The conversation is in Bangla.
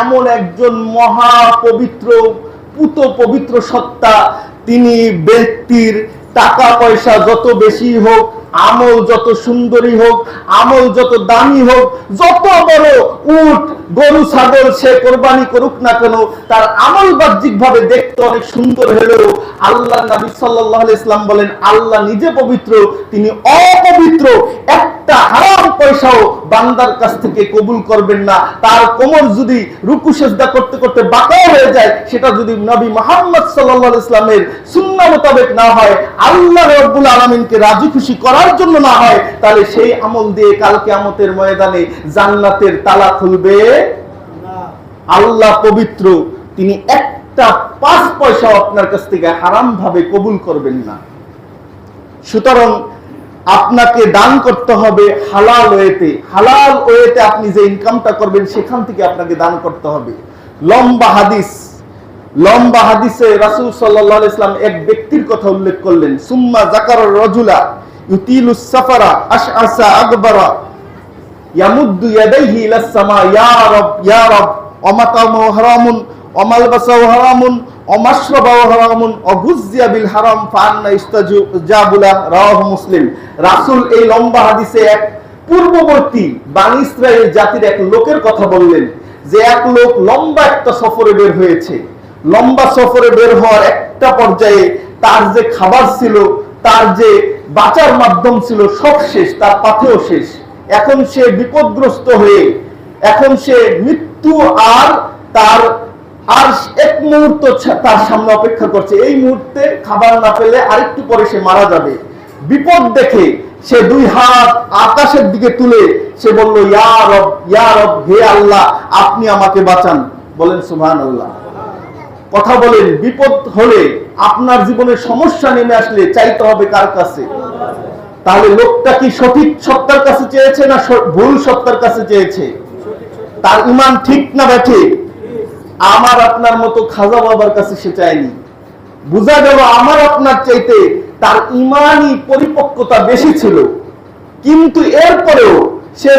এমন একজন মহা পবিত্র পুত পবিত্র সত্তা, তিনি ব্যক্তির টাকা পয়সা যত বেশি হোক, আমল যত সুন্দরী হোক, আমল যত দামি হোক, যত বড় উট গরু ছাগল সে কোরবানি করুক না কেন, তার আমল বাহ্যিক ভাবে দেখতে অনেক সুন্দর হলেও আল্লাহ নবী সাল্লাল্লাহু আলাইহি ওয়াসাল্লাম বলেন আল্লাহ নিজে পবিত্র, তিনি অপবিত্র। একটা হারাম পয়সাও বান্দার কাছ থেকে কবুল করবেন না। তার কোমর যদি রুকু সিজদা করতে করতে বাঁকা হয়ে যায়, সেটা যদি নবী মুহাম্মদ সাল্লাল্লাহু আলাইহি ওয়াসাল্লামের সুন্নাহ মোতাবেক না হয়, আল্লাহ রাব্বুল আলামিনকে রাজি খুশি করার জন্য না হয়, তাহলে সেই আমল দিয়ে কাল কিয়ামতের ময়দানে জান্নাতের তালা খুলবে না। আল্লাহ পবিত্র, তিনি একটা 5 পয়সা আপনার কাছ থেকে হারাম ভাবে কবুল করবেন না। সুতরাং আপনাকে দান করতে হবে হালাল ওয়েতে। হালাল ওয়েতে আপনি যে ইনকামটা করবেন সেখান থেকে আপনাকে দান করতে হবে। লম্বা হাদিসে রাসূল সাল্লাল্লাহু আলাইহি ওয়াসাল্লাম এক ব্যক্তির কথা উল্লেখ করলেন, সুম্মা যাকারা রাজুলা ইউতিলুস সাফারা আশআসা আকবারা ইয়ামুদ্দু ইয়াদাইহি ইলাস সামা ইয়া রব ওমাতামু হারামুন ওমালবাসাউ হারামুন ওমাশরাবাউ হারামুন ওগুযিয়া বিল হারাম ফাআন্না ইস্তাজাবুলা রাওয়াহু মুসলিম। রাসূল এই লম্বা হাদিসে এক পূর্ববর্তী বনি ইসরাইল জাতির এক লোকের কথা বললেন, যে এক লোক লম্বা একটা সফরে বের হয়েছে। লম্বা সফরে বের হওয়ার একটা পর্যায়ে তার যে খাবার ছিল, তার যে বাঁচার মাধ্যম ছিল, সব শেষ, তার পাথেও শেষ। এখন সে বিপদগ্রস্ত হয়ে, এখন সে মৃত্যু আর এক মুহূর্ত তার সামনে অপেক্ষা করছে। এই মুহূর্তে খাবার না পেলে আরেকটু পরে সে মারা যাবে। বিপদ দেখে সে 2 হাত আকাশের দিকে তুলে সে বলল, ইয়া রব, হে আল্লাহ, আপনি আমাকে বাঁচান। বলেন সুবহানাল্লাহ। কথা বলেন, বিপদ হলে, আপনার জীবনে সমস্যা নেমে আসলে চাইতে হবে কার কাছে? তাহলে লোকটা কি সঠিক সত্তার কাছে চেয়েছে না ভুল সত্তার কাছে চেয়েছে? তার ঈমান ঠিক না ব্যাঠে? আমার আপনার মতো খাজা বাবার কাছে সে চায়নি। বোঝা গেল আমার আপনার চাইতে তার ঈমানি পরিপক্কতা বেশি ছিল, কিন্তু এরপরেও সে